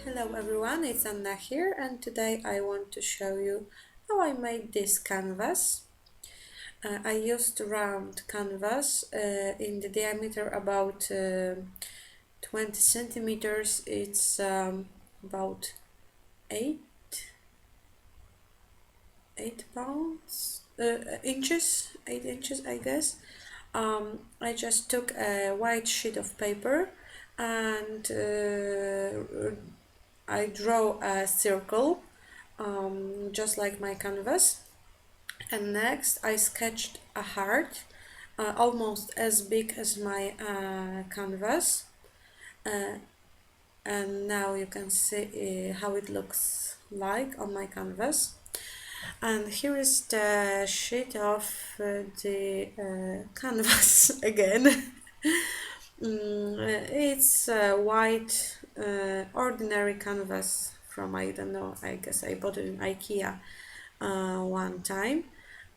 Hello everyone, it's Anna here, and today I want to show you how I made this canvas. I used round canvas in the diameter about 20 centimeters. It's about 8 pounds inches, 8 inches I guess. I just took a white sheet of paper and I draw a circle just like my canvas, and next I sketched a heart almost as big as my canvas, and now you can see how it looks like on my canvas. And here is the sheet of the canvas again. It's white ordinary canvas from, I don't know, I guess I bought it in IKEA one time,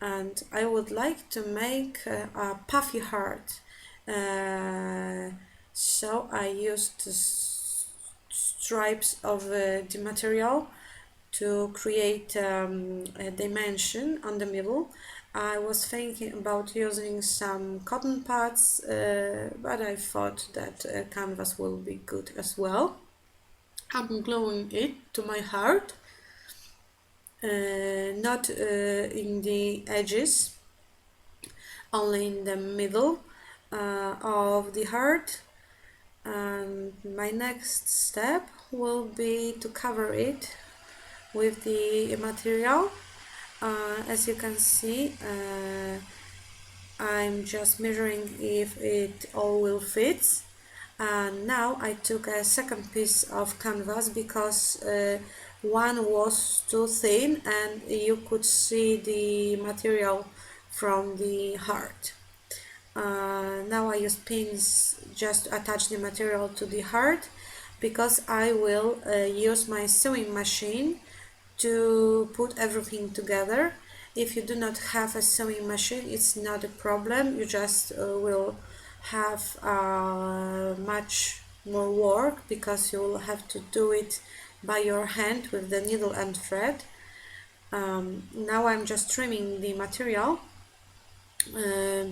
and I would like to make a puffy heart. So I used the stripes of the material to create a dimension on the middle. I was thinking about using some cotton pads, but I thought that canvas will be good as well. I'm gluing it to my heart, not in the edges, only in the middle of the heart. And my next step will be to cover it with the material. As you can see, I'm just measuring if it all will fit. And now I took a second piece of canvas because one was too thin and you could see the material from the heart. Now I use pins just to attach the material to the heart, because I will use my sewing machine to put everything together. If you do not have a sewing machine, it's not a problem. You just will have much more work, because you will have to do it by your hand with the needle and thread. Now I'm just trimming the material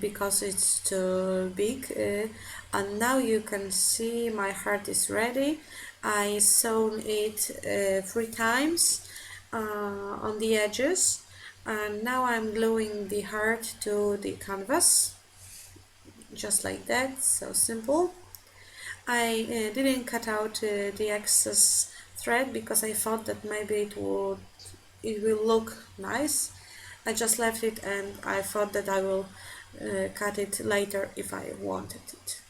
because it's too big, and now you can see my heart is ready. I sewn it 3 times on the edges, and now I'm gluing the heart to the canvas just like that. So simple. I didn't cut out the excess thread because I thought that maybe it will look nice. I just left it, and I thought that I will cut it later if I wanted it.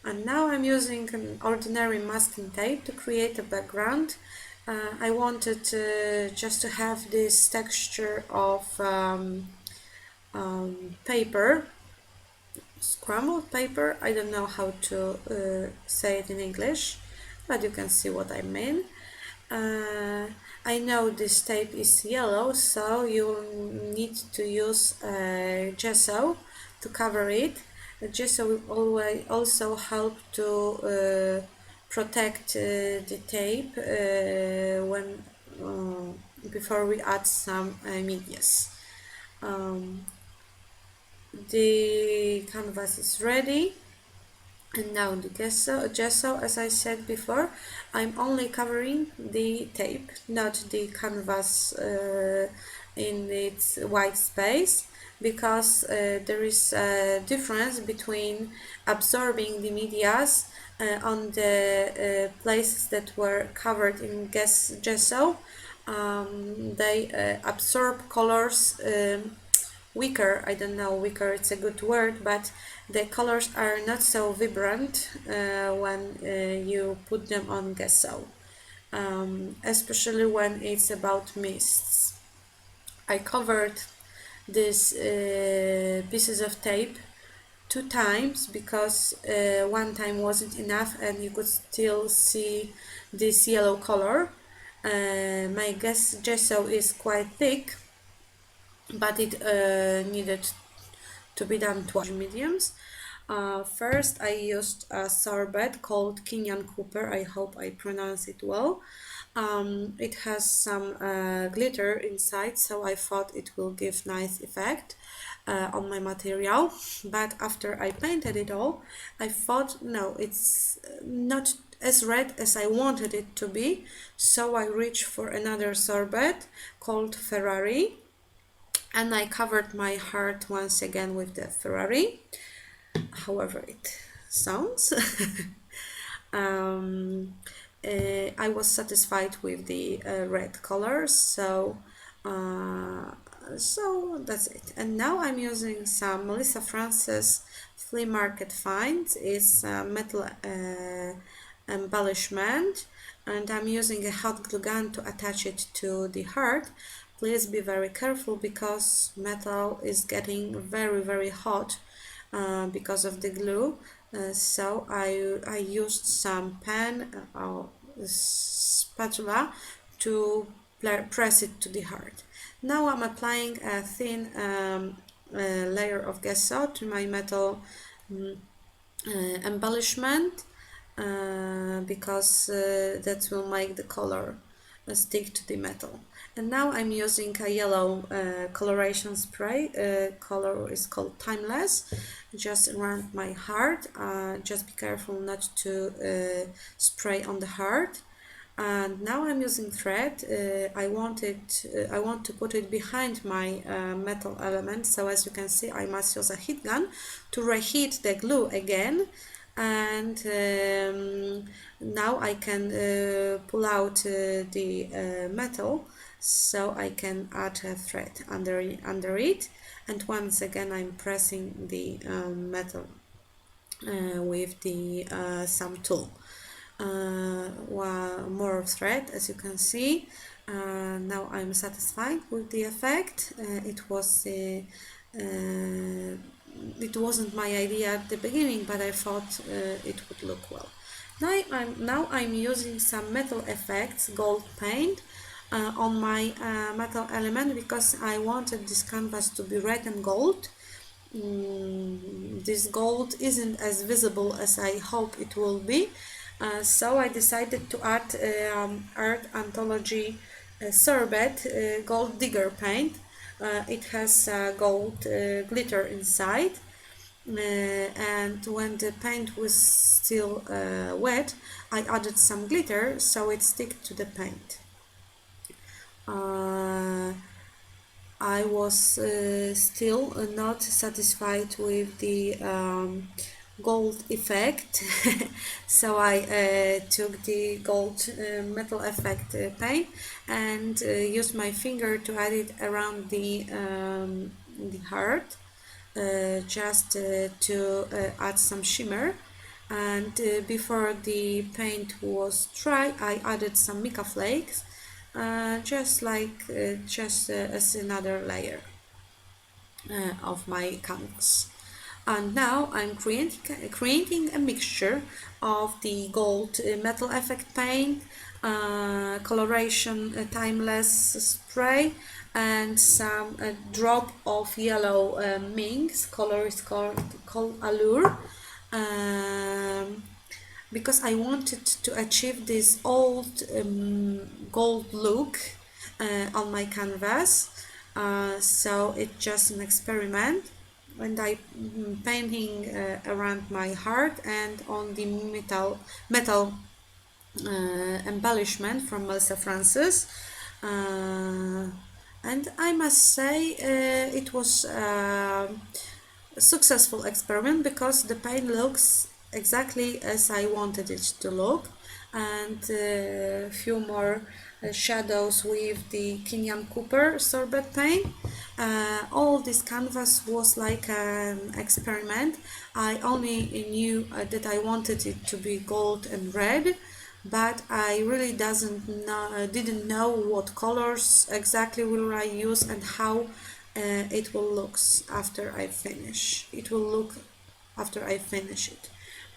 And now I'm using an ordinary masking tape to create a background. I wanted just to have this texture of paper, scrambled paper. I don't know how to say it in English, but you can see what I mean. I know this tape is yellow, so you need to use gesso to cover it. The gesso will always also help to protect the tape when before we add some medias. The canvas is ready. And now the gesso, as I said before, I'm only covering the tape, not the canvas in its white space, because there is a difference between absorbing the medias on the places that were covered in gesso. They absorb colors weaker. I don't know, weaker it's a good word, but the colors are not so vibrant when you put them on gesso, especially when it's about mists. I covered these pieces of tape 2 times because one time wasn't enough and you could still see this yellow color. My gesso is quite thick, but it needed to be done twice mediums. First, I used a sorbet called Kenyan Cooper. I hope I pronounce it well. It has some glitter inside, so I thought it will give nice effect on my material. But after I painted it all, I thought, no, it's not as red as I wanted it to be. So I reached for another sorbet called Ferrari, and I covered my heart once again with the Ferrari, however it sounds. um, I was satisfied with the red color, so that's it. And now I'm using some Melissa Francis Flea Market finds. It's metal embellishment, and I'm using a hot glue gun to attach it to the heart. Please be very careful because metal is getting very hot because of the glue. So I used some pen or spatula to press it to the heart. Now I'm applying a thin layer of gesso to my metal embellishment because that will make the color stick to the metal. And now I'm using a yellow coloration spray. Color is called Timeless. Just around my heart. Just be careful not to spray on the heart. And now I'm using thread. I want to put it behind my metal element. So as you can see, I must use a heat gun to reheat the glue again. And now I can pull out the metal, so I can add a thread under it, and once again I'm pressing the metal with the some tool. One more thread, as you can see. Now I'm satisfied with the effect. It wasn't my idea at the beginning, but I thought it would look well. Now I'm using some metal effects, gold paint, on my metal element because I wanted this canvas to be red and gold. This gold isn't as visible as I hope it will be, so I decided to add Art Anthology Sorbet Gold Digger paint. It has gold glitter inside, and when the paint was still wet, I added some glitter so it stick to the paint. I was still not satisfied with the gold effect, so I took the gold metal effect paint and used my finger to add it around the heart, just to add some shimmer. And before the paint was dry, I added some mica flakes, just as another layer of my canvas. And now I'm creating a mixture of the gold metal effect paint, coloration timeless spray, and some drop of yellow minx. Color is called Allure. Because I wanted to achieve this old gold look on my canvas, so it's just an experiment, and I painting around my heart and on the metal embellishment from Melissa Francis, and I must say it was a successful experiment because the paint looks exactly as I wanted it to look, and a few more shadows with the Kenyan Cooper sorbet paint. All this canvas was like an experiment. I only knew that I wanted it to be gold and red, but I really didn't know what colors exactly will I use and how it will look after I finish. It.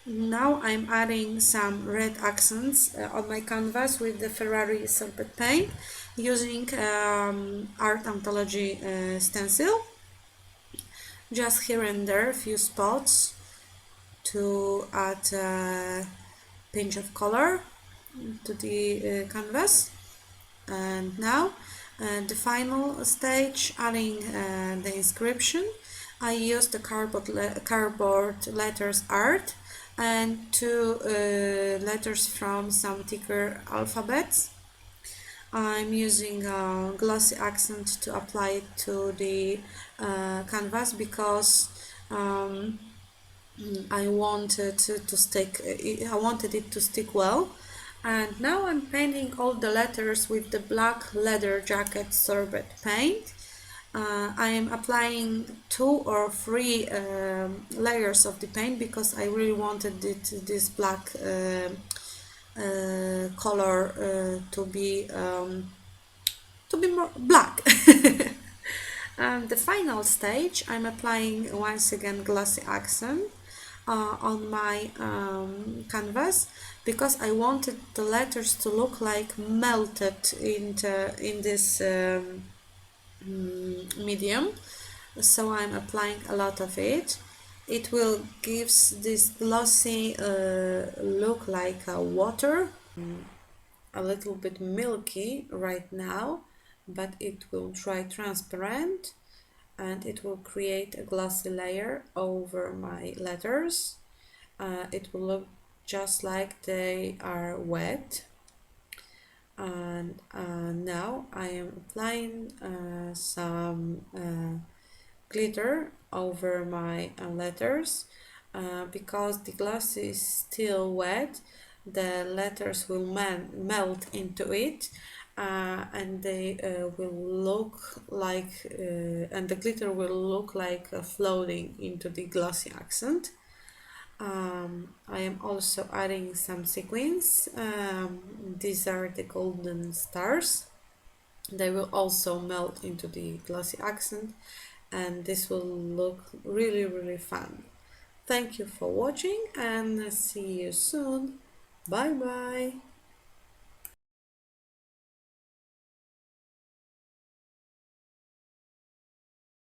Now I'm adding some red accents on my canvas with the Ferrari sorbet paint using Art Anthology stencil. Just here and there, a few spots. to add a pinch of color to the canvas. And now the final stage, adding the inscription. I used the cardboard letters art and two letters from some thicker alphabets. I'm using a glossy accent to apply it to the canvas because I wanted to stick. I wanted it to stick well, and now I'm painting all the letters with the black leather jacket sorbet paint. I am applying 2 or 3 layers of the paint because I really wanted this black color to be more black. And the final stage, I'm applying once again glossy accent on my canvas because I wanted the letters to look like melted in this medium. So I'm applying a lot of it. It will gives this glossy look like water, a little bit milky right now, but it will dry transparent and it will create a glossy layer over my letters. It will look just like they are wet. And now I am applying some glitter over my letters because the gloss is still wet. The letters will melt into it and they will look like and the glitter will look like floating into the glossy accent. I am also adding some sequins. These are the golden stars. They will also melt into the glossy accent and this will look really fun. Thank you for watching and see you soon. Bye bye.